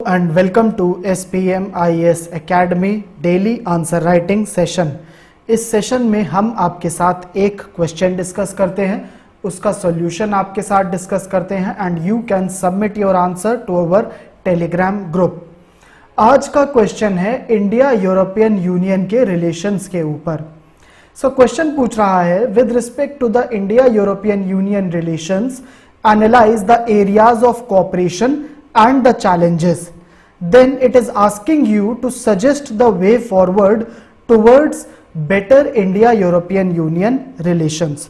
and welcome to SPM IAS Academy daily answer writing session. इस session में हम आपके साथ एक क्वेश्चन डिस्कस करते हैं, उसका सॉल्यूशन आपके साथ डिस्कस करते हैं and you can submit your answer to our Telegram group. आज का क्वेश्चन है इंडिया यूरोपियन यूनियन के रिलेशंस के ऊपर। सो क्वेश्चन पूछ रहा है with respect to the India European Union relations analyse the areas of cooperation and the challenges. Then it is asking you to suggest the way forward towards better India European Union relations.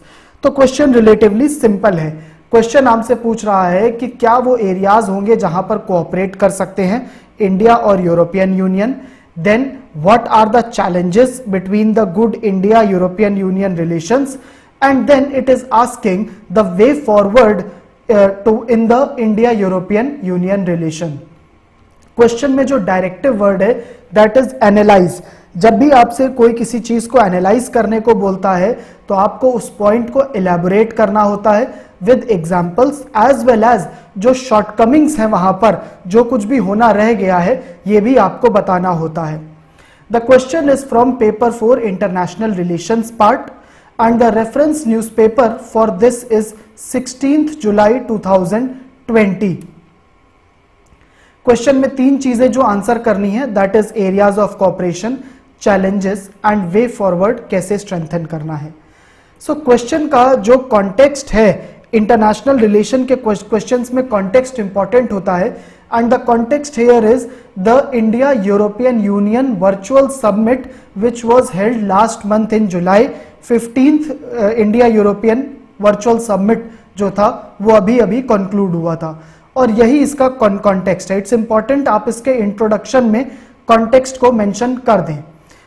तो question relatively simple है। Question हमसे पूछ रहा है कि क्या वो areas होंगे जहां पर कोऑपरेट कर सकते हैं इंडिया और European Union. Then what are the challenges between the good India European Union relations and then it is asking the way forward to in the India European Union relation। Question में जो directive word है that is analyse. जब भी आपसे कोई किसी चीज को एनालाइज करने को बोलता है तो आपको उस पॉइंट को इलेबोरेट करना होता है with examples as well as जो शॉर्टकमिंग्स हैं वहां पर जो कुछ भी होना रह गया है ये भी आपको बताना होता है। The question is from paper 4 international relations part and the reference newspaper for this is 16th July 2020। Question में तीन चीजें जो आंसर करनी है that is areas of cooperation, challenges and way forward, कैसे स्ट्रेंथन करना है। सो क्वेश्चन का जो कॉन्टेक्स्ट है इंटरनेशनल रिलेशन के क्वेश्चंस में कॉन्टेक्स्ट इंपॉर्टेंट होता है and the context here is the India European Union virtual summit which was held last month in July 15th। India European virtual summit जो था वो अभी conclude हुआ था और यही इसका context है। It's important आप इसके introduction में context को mention कर दें।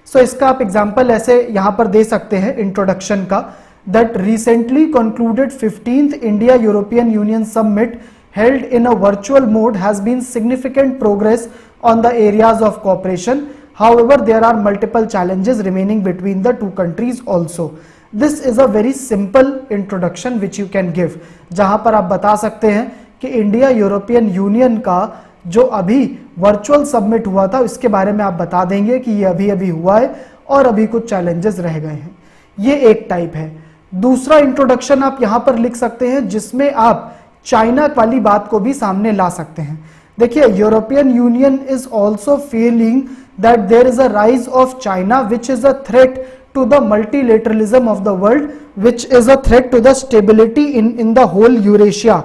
So इसका आप example ऐसे यहाँ पर दे सकते हैं introduction का that recently concluded 15th India European Union summit held in a virtual mode has been significant progress on the areas of cooperation. However, there are multiple challenges remaining between the two countries also. This is a very simple introduction which you can give, जहां पर आप बता सकते हैं कि India European union का जो अभी वर्चुअल सबमिट हुआ था इसके बारे में आप बता देंगे कि ये अभी हुआ है और अभी कुछ चैलेंजेस रह गए हैं। ये एक टाइप है। दूसरा इंट्रोडक्शन आप यहां पर लिख सकते हैं जिसमें आप चाइना वाली बात को भी सामने ला सकते हैं। देखिए European Union is also feeling that there is a rise of China which is a threat to the multilateralism of the world, which is a threat to the stability in the whole Eurasia.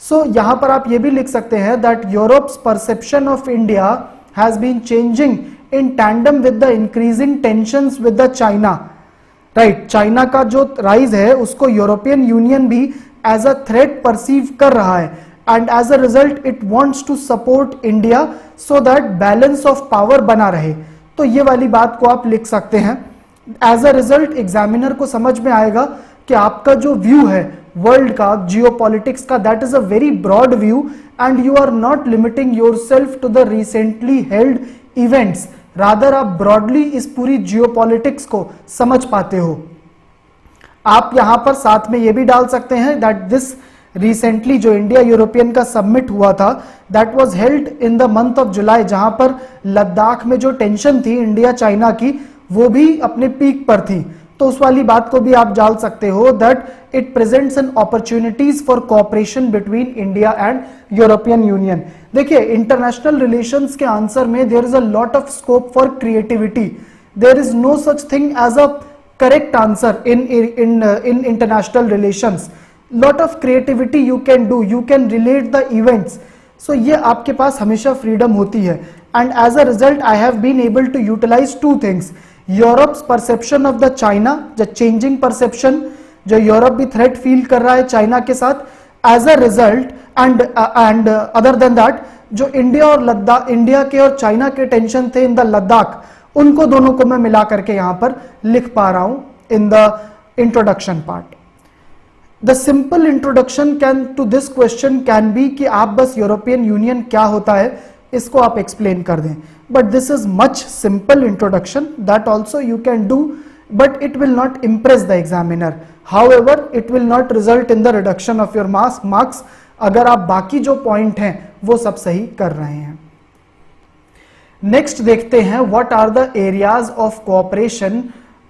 So यहां पर आप ये भी लिख सकते हैं that Europe's perception of India has been changing in tandem with the increasing tensions with the China. Right, China का जो राइज है उसको यूरोपियन यूनियन भी एज अ थ्रेट परसीव कर रहा है and as a result it wants to support India so that balance of power बना रहे। तो ये वाली बात को आप लिख सकते हैं। एज अ रिजल्ट एग्जामिनर को समझ में आएगा कि आपका जो व्यू है वर्ल्ड का, जियोपॉलिटिक्स का, that is a very broad view and you are not limiting yourself to the recently held events, rather आप ब्रॉडली इस पूरी जियोपॉलिटिक्स को समझ पाते हो। आप यहां पर साथ में यह भी डाल सकते हैं दैट दिस रिसेंटली जो इंडिया यूरोपियन का सबमिट हुआ था that was held in the month of July, जहां पर लद्दाख में जो टेंशन थी इंडिया चाइना की वो भी अपने पीक पर थी। तो उस वाली बात को भी आप डाल सकते हो that it presents an opportunities for cooperation between India and European Union. देखिए इंटरनेशनल रिलेशंस के आंसर में there is a lot of scope for creativity. There is no such thing as a correct answer in international relations. Lot of creativity you can do, you can relate the events. So ये आपके पास हमेशा freedom होती है and as a result I have been able to utilize two things. Europe's perception of the China, the changing perception जो Europe भी threat feel कर रहा है चाइना के साथ, as a result and other than that जो India और Ladakh, India के और चाइना के टेंशन थे इन द लद्दाख, उनको दोनों को मैं मिला करके यहां पर लिख पा रहा हूं in the introduction part. The simple introduction can to this question can be कि आप बस यूरोपियन यूनियन क्या होता है इसको आप एक्सप्लेन कर दें, but this is much simple introduction that also you can do, but it will not impress the examiner. However it will not result in the reduction of your marks अगर आप बाकी जो पॉइंट हैं वो सब सही कर रहे हैं। नेक्स्ट देखते हैं what are the areas of cooperation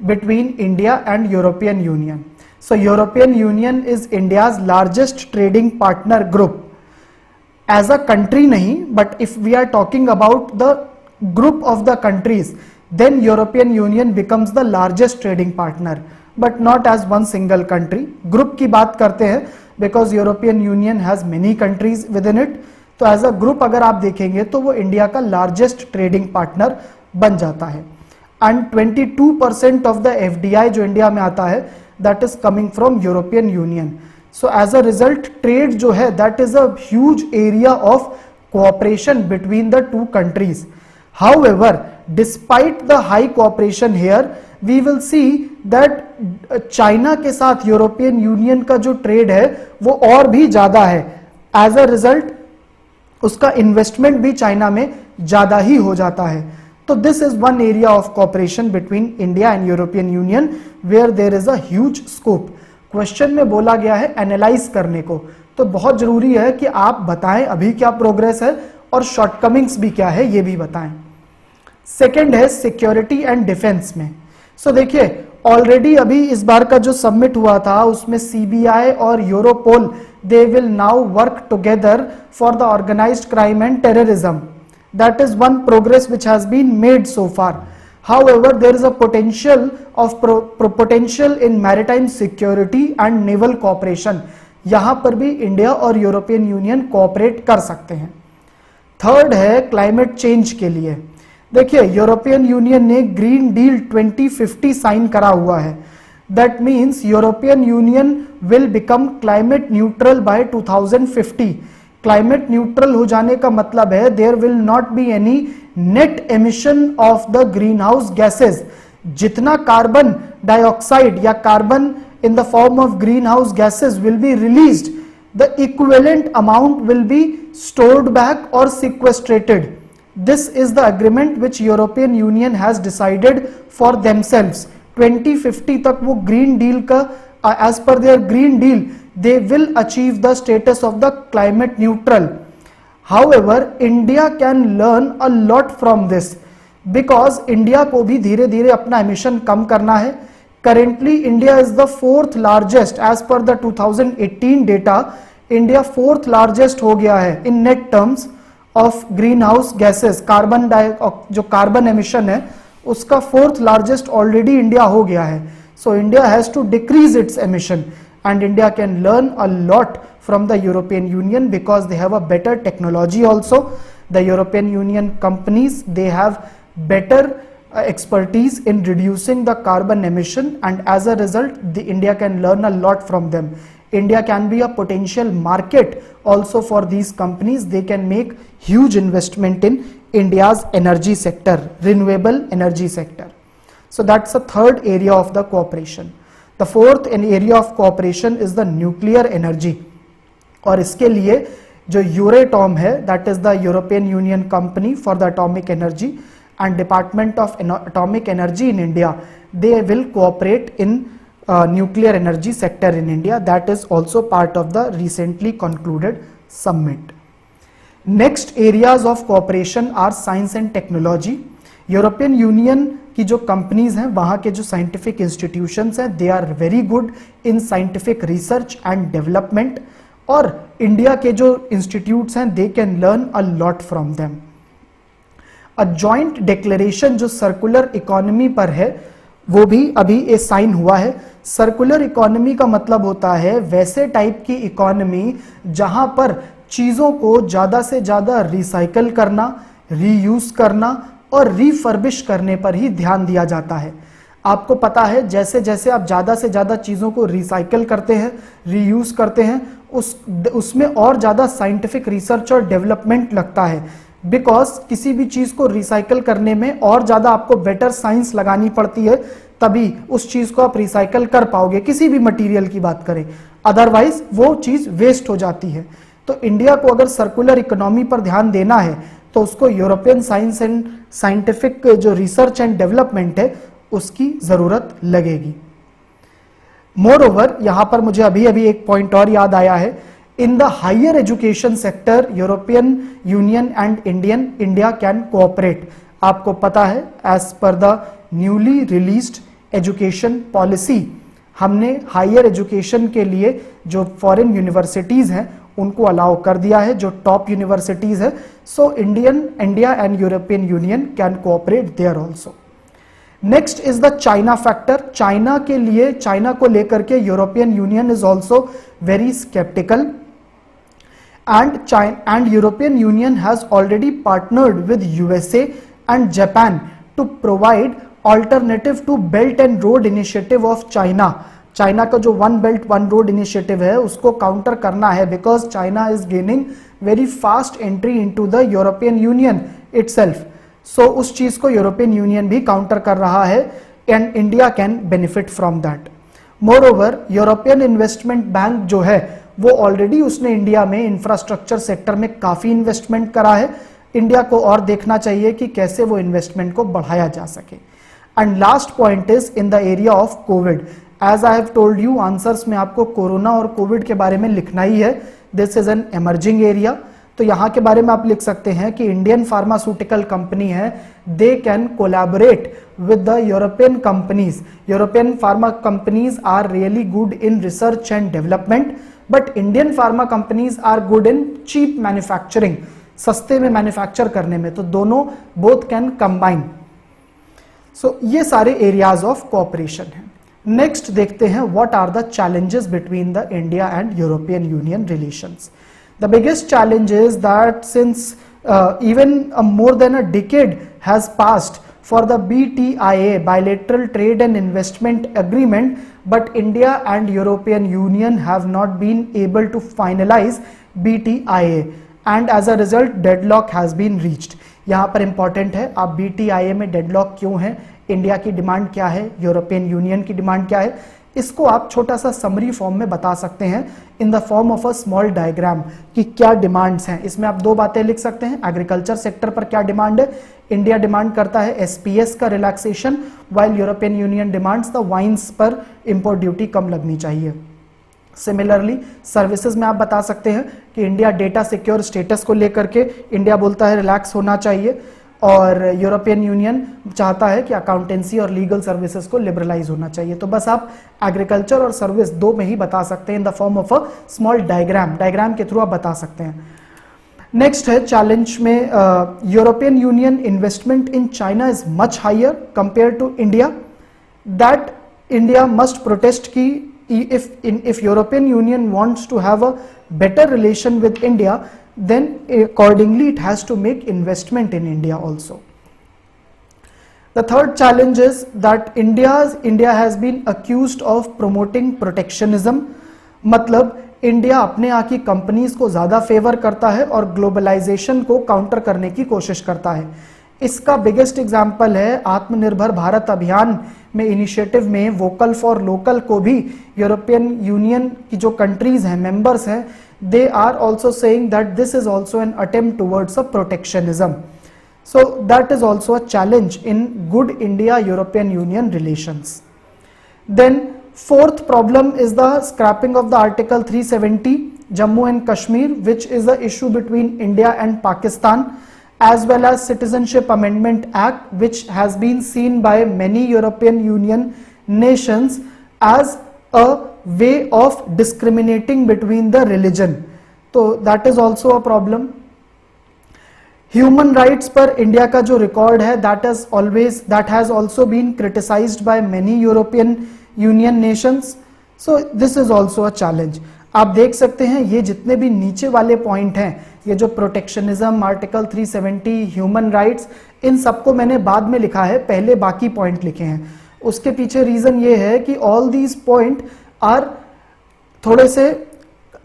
between India and European Union. So European Union is India's largest trading partner group. As a country नहीं, but if we are talking about the group of the countries, then European Union becomes the largest trading partner, but not as one single country. Group की बात करते हैं because European Union has many countries within it. तो as a group अगर आप देखेंगे तो वो इंडिया का largest trading partner बन जाता है. And 22% of the FDI जो इंडिया में आता है that is coming from European Union. So as a result trade जो है that is a huge area of cooperation between the two countries. However, despite the high cooperation here, we will see that China के साथ European union का जो trade है वो और भी ज्यादा है. एज अ रिजल्ट उसका इन्वेस्टमेंट भी चाइना में ज्यादा ही हो जाता है. तो this is one area of cooperation between India and European Union where there is a huge scope. Question में बोला गया है एनालाइज करने को, तो बहुत जरूरी है कि आप बताएं अभी क्या प्रोग्रेस है और शॉर्टकमिंग्स भी क्या है ये भी बताएं. सेकेंड है सिक्योरिटी एंड डिफेंस में. सो देखिए ऑलरेडी अभी इस बार का जो सबमिट हुआ था उसमें सीबीआई और Europol they will now work together for the organised crime and terrorism. That is one progress which has been made so far. However, there is a potential in maritime security and naval cooperation. यहां पर भी India और European union cooperate कर सकते हैं. Third है climate change के लिए. देखिए यूरोपियन यूनियन ने ग्रीन डील 2050 साइन करा हुआ है. That means European Union will become climate neutral by 2050. Climate neutral हो जाने का मतलब है there will not be any net emission of the greenhouse gases. जितना कार्बन डाइऑक्साइड या carbon in the form of greenhouse gases will be released, the equivalent amount will be stored back or sequestrated. This is the agreement which European Union has decided for themselves. 2050 तक वो green deal का as per their green deal they will achieve the status of the climate neutral. However, India can learn a lot from this because India को भी धीरे धीरे अपना emission कम करना है. Currently, India is the fourth largest as per the 2018 data. India fourth largest हो गया है in net terms of greenhouse gases. जो carbon emission है उसका fourth largest already India हो गया है. So India has to decrease its emission and India can learn a lot from the European Union because they have a better technology also. The European Union companies, they have better expertise in reducing the carbon emission and as a result the India can learn a lot from them. India can be a potential market also for these companies. They can make huge investment in India's energy sector, renewable energy sector. So that's the third area of the cooperation. The fourth area of cooperation is the nuclear energy. और इसके लिए जो यूरेटॉम है, that is the European Union company for the atomic energy and Department of Atomic Energy in India, they will cooperate in nuclear energy sector in India. That is also part of the recently concluded summit. Next areas of cooperation are science and technology. European Union की जो companies हैं वहाँ के जो scientific institutions हैं they are very good in scientific research and development. और India के जो institutes हैं they can learn a lot from them. A joint declaration जो सर्कुलर इकोनॉमी पर है वो भी अभी साइन हुआ है. सर्कुलर इकोनॉमी का मतलब होता है वैसे टाइप की इकोनॉमी जहां पर चीजों को ज्यादा से ज्यादा रिसाइकल करना, रीयूज करना और रिफर्बिश करने पर ही ध्यान दिया जाता है. आपको पता है जैसे जैसे आप ज्यादा से ज्यादा चीजों को रिसाइकल करते हैं, रीयूज करते हैं, उसमें और ज्यादा साइंटिफिक रिसर्च और डेवलपमेंट लगता है. बिकॉज किसी भी चीज को रिसाइकल करने में और ज्यादा आपको बेटर साइंस लगानी पड़ती है तभी उस चीज को आप रिसाइकल कर पाओगे. किसी भी मटेरियल की बात करें, अदरवाइज वो चीज वेस्ट हो जाती है. तो इंडिया को अगर सर्कुलर इकोनॉमी पर ध्यान देना है तो उसको यूरोपियन साइंस एंड साइंटिफिक जो रिसर्च एंड डेवलपमेंट है उसकी जरूरत लगेगी. मोर ओवर यहां पर मुझे अभी अभी एक पॉइंट और याद आया है. In the higher education sector, European Union and India can cooperate. आपको पता है, as per the newly released education policy, हमने हायर एजुकेशन के लिए जो फॉरेन यूनिवर्सिटीज हैं उनको अलाउ कर दिया है, जो टॉप यूनिवर्सिटीज है. So India and European Union can cooperate there also. Next is the China factor. China को लेकर के European Union is also very sceptical, and European Union has already partnered with USA and Japan to provide alternative to Belt and Road Initiative of China. China का जो one belt one road initiative है उसको counter करना है, because China is gaining very fast entry into the European Union itself. So उस चीज को European Union भी काउंटर कर रहा है and India can benefit from that. More over European investment bank जो है वो ऑलरेडी उसने इंडिया में इंफ्रास्ट्रक्चर सेक्टर में काफी इन्वेस्टमेंट करा है. इंडिया को और देखना चाहिए कि कैसे वो इन्वेस्टमेंट को बढ़ाया जा सके. And last point is in the area of COVID. As I have told you, answers में आपको कोरोना और कोविड के बारे में लिखना ही है. This is an emerging area. तो यहां के बारे में आप लिख सकते हैं कि इंडियन फार्मास्यूटिकल कंपनी है, they can collaborate with the European companies. European pharma companies are really good in research and development, but Indian pharma companies are good in cheap manufacturing. सस्ते में मैन्युफैक्चर करने में, तो दोनों both can combine. So ये सारे areas of cooperation हैं. Next देखते हैं what are the challenges between the India and European Union relations. The biggest challenge is that since even more than a decade has passed for the BTIA, bilateral trade and investment agreement, but India and European Union have not been able to finalize BTIA, and as a result deadlock has been reached. यहाँ पर important है, आप BTIA में deadlock क्यों है, India की demand क्या है, यूरोपियन यूनियन की डिमांड क्या है, इसको आप छोटा सा समरी फॉर्म में बता सकते हैं in the form of a small diagram कि क्या डिमांड्स हैं. इसमें आप दो बातें लिख सकते हैं. एग्रीकल्चर सेक्टर पर क्या डिमांड है, इंडिया डिमांड करता है एसपीएस का relaxation, while European Union demands the wines पर इंपोर्ट ड्यूटी कम लगनी चाहिए. सिमिलरली सर्विसेज में आप बता सकते हैं कि इंडिया डेटा सिक्योर स्टेटस को लेकर के इंडिया बोलता है रिलैक्स होना चाहिए, और यूरोपियन यूनियन चाहता है कि अकाउंटेंसी और लीगल सर्विसेज को लिबरलाइज होना चाहिए. तो बस आप एग्रीकल्चर और सर्विस दो में ही बता सकते हैं in the form of a small diagram के थ्रू आप बता सकते हैं. नेक्स्ट है चैलेंज में, European Union investment in China is much higher compare to India. That India must protest की if European Union wants to have a better relation with India, then accordingly it has to make investment in India also. The third challenge is that India has been accused of promoting protectionism. मतलब India अपने यहाँ की companies को ज्यादा favour करता है और globalisation को काउंटर करने की कोशिश करता है. इसका बिगेस्ट एग्जाम्पल है आत्मनिर्भर भारत अभियान में इनिशिएटिव में वोकल फॉर लोकल को भी यूरोपियन यूनियन की जो कंट्रीज हैं, मेंबर्स हैं, they are also saying that this is also an attempt towards a protectionism. So that is also a challenge in good India European Union relations. Then fourth problem is the scrapping of the Article 370 Jammu and Kashmir, which is the issue between India and Pakistan, as well as Citizenship Amendment Act, which has been seen by many European Union nations as a way of discriminating between the religion. So that is also a problem. Human rights पर India का जो record है that has also been criticized by many European Union nations. So this is also a challenge. आप देख सकते हैं ये जितने भी नीचे वाले पॉइंट हैं, ये जो प्रोटेक्शनिज्म, आर्टिकल 370, ह्यूमन राइट्स, इन सबको मैंने बाद में लिखा है, पहले बाकी पॉइंट लिखे हैं. उसके पीछे रीजन ये है कि ऑल दीज पॉइंट आर थोड़े से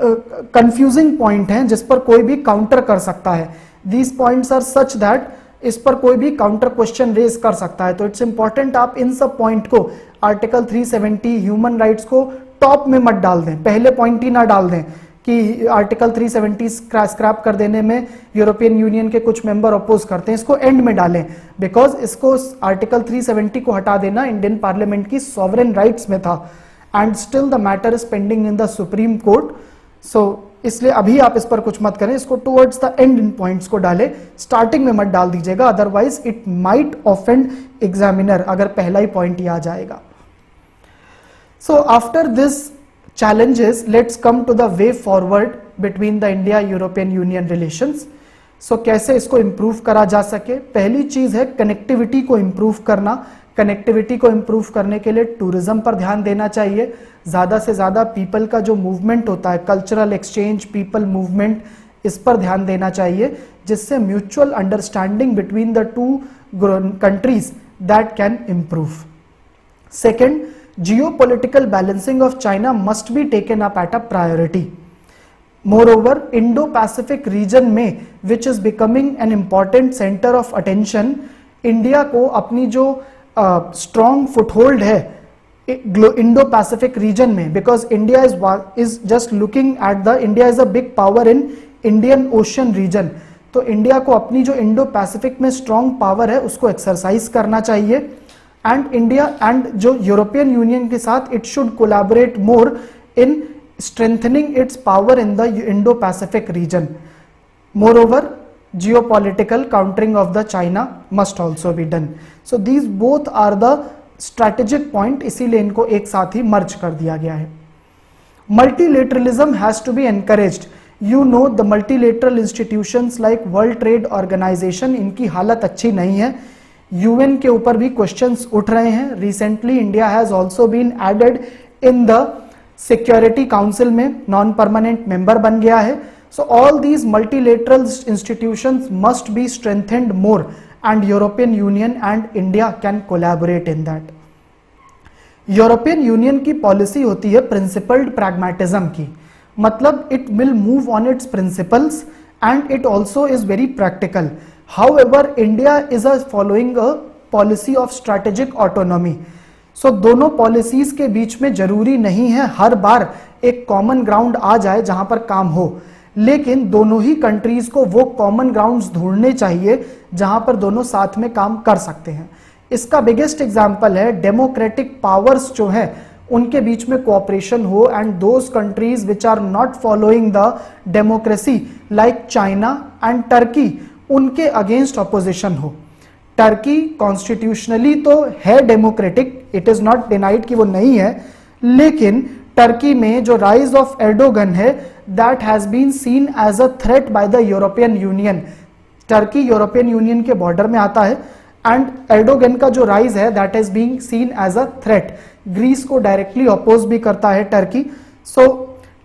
कंफ्यूजिंग पॉइंट हैं जिस पर कोई भी काउंटर कर सकता है. These points are such that इस पर कोई भी काउंटर क्वेश्चन रेज कर सकता है. तो इट्स इंपॉर्टेंट आप इन सब पॉइंट को, आर्टिकल 370, ह्यूमन राइट्स को टॉप में मत डाल दें, पहले पॉइंट ही ना डाल दें कि आर्टिकल 370 स्क्रैप कर देने में यूरोपियन यूनियन के कुछ मेंबर अपोज करते हैं. इसको एंड में डालें, बिकॉज इसको आर्टिकल 370 को हटा देना इंडियन पार्लियामेंट की सॉवरेन राइट्स में था, and still the matter is pending in the supreme court. So इसलिए अभी आप इस पर कुछ मत करें, इसको टुवर्ड्स द एंड इन पॉइंट्स को डालें, स्टार्टिंग में मत डाल दीजिएगा, otherwise it might offend examiner अगर पहला ही पॉइंट ही आ जाएगा। So after this challenges, let's come to the way forward between the India European Union relations. So कैसे इसको improve करा जा सके? पहली चीज है कनेक्टिविटी को improve करना। कनेक्टिविटी को improve करने के लिए टूरिज्म पर ध्यान देना चाहिए, ज़्यादा से ज़्यादा पीपल का जो मूवमेंट होता है, कल्चरल एक्सचेंज, पीपल मूवमेंट, इस पर ध्यान देना चाहिए, जिससे mutual understanding between the two countries that can improve. Second, geopolitical balancing of China must be taken up at a priority. Moreover, Indo-Pacific region में which is becoming an important center of attention, India को अपनी जो strong foothold है Indo-Pacific region में, because India is just looking at India is a big power in Indian Ocean region, तो India को अपनी जो Indo-Pacific में strong power है उसको एक्सरसाइज करना चाहिए। एंड इंडिया एंड जो यूरोपियन यूनियन के साथ it should collaborate more in strengthening its power in the Indo Pacific region. Moreover, geopolitical countering of the China must also be done. So these both are the strategic point, इसीलिए इनको एक साथ ही मर्ज कर दिया गया है। Multilateralism has to be encouraged. You know the multilateral institutions like World Trade Organization, इनकी हालत अच्छी नहीं है। यूएन के ऊपर भी क्वेश्चंस उठ रहे हैं। Recently India has also been added in the security council में, नॉन परमानेंट मेंबर बन गया है। So all these multilateral institutions must be strengthened more and European Union and India can collaborate in that. यूरोपियन यूनियन की policy होती है principled pragmatism की, मतलब it will move on its principles and it also is very practical. However, India is following a policy of strategic autonomy. So दोनों policies के बीच में जरूरी नहीं है हर बार एक कॉमन ग्राउंड आ जाए जहां पर काम हो, लेकिन दोनों ही कंट्रीज को वो कॉमन ग्राउंड्स ढूंढने चाहिए जहां पर दोनों साथ में काम कर सकते हैं। इसका बिगेस्ट एग्जांपल है डेमोक्रेटिक पावर्स जो हैं उनके बीच में कोऑपरेशन हो and those countries which are not following the democracy like China and Turkey, उनके अगेंस्ट ऑपोजिशन हो। टर्की कॉन्स्टिट्यूशनली तो है democratic, it is not denied कि वो नहीं है, लेकिन टर्की में जो राइज ऑफ एर्डोगन है that has been seen as a threat by the European Union. Turkey European Union के बॉर्डर में आता है एंड एर्डोगन का जो राइज है that is being seen as a threat. Greece को डायरेक्टली अपोज भी करता है टर्की। सो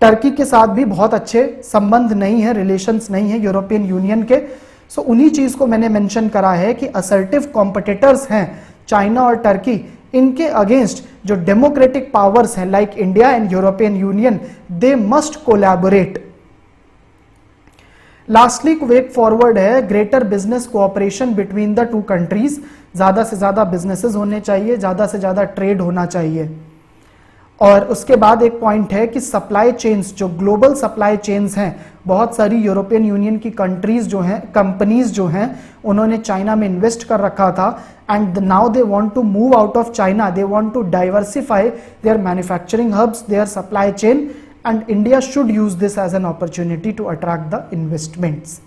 टर्की के साथ भी बहुत अच्छे संबंध नहीं है, रिलेशंस नहीं है यूरोपियन यूनियन के। सो उन्हीं चीज को मैंने मेंशन करा है कि असर्टिव कॉम्पिटिटर्स हैं चाइना और टर्की, इनके अगेंस्ट जो डेमोक्रेटिक पावर्स हैं like India and European Union, they must collaborate. Lastly way forward है greater business cooperation between the two countries. ज्यादा से ज्यादा बिजनेसेस होने चाहिए, ज्यादा से ज्यादा ट्रेड होना चाहिए। और उसके बाद एक पॉइंट है कि सप्लाई चेन्स, जो ग्लोबल सप्लाई चेन्स हैं, बहुत सारी यूरोपियन यूनियन की कंट्रीज जो हैं, कंपनीज जो हैं, उन्होंने चाइना में इन्वेस्ट कर रखा था and now they want to move out of China, they want to diversify their manufacturing hubs, their supply chain, and India should use this as an opportunity to attract the investments.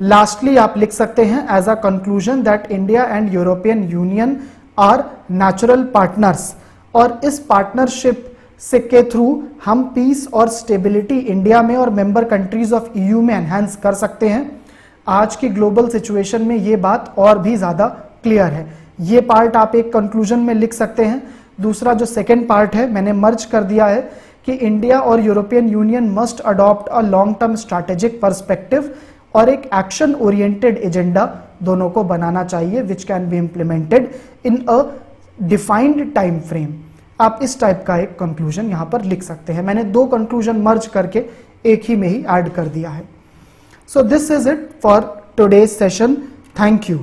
Lastly आप लिख सकते हैं as a conclusion that India and European Union are natural partners, और इस partnership से के through हम piece और स्टेबिलिटी इंडिया में और मेंबर कंट्रीज ऑफ ईयू में एनहांस कर सकते हैं। आज की ग्लोबल सिचुएशन में ये बात और भी ज्यादा क्लियर है। ये पार्ट आप एक कंक्लूजन में लिख सकते हैं। दूसरा जो सेकेंड पार्ट है मैंने मर्ज कर दिया है कि इंडिया और European union must adopt a long term strategic perspective और एक एक्शन ओरिएंटेड एजेंडा दोनों को बनाना चाहिए which can be implemented in a defined time frame. आप इस टाइप का एक कंक्लूजन यहां पर लिख सकते हैं। मैंने दो कंक्लूजन मर्ज करके एक ही में ही ऐड कर दिया है। So this is it for today's session. Thank you.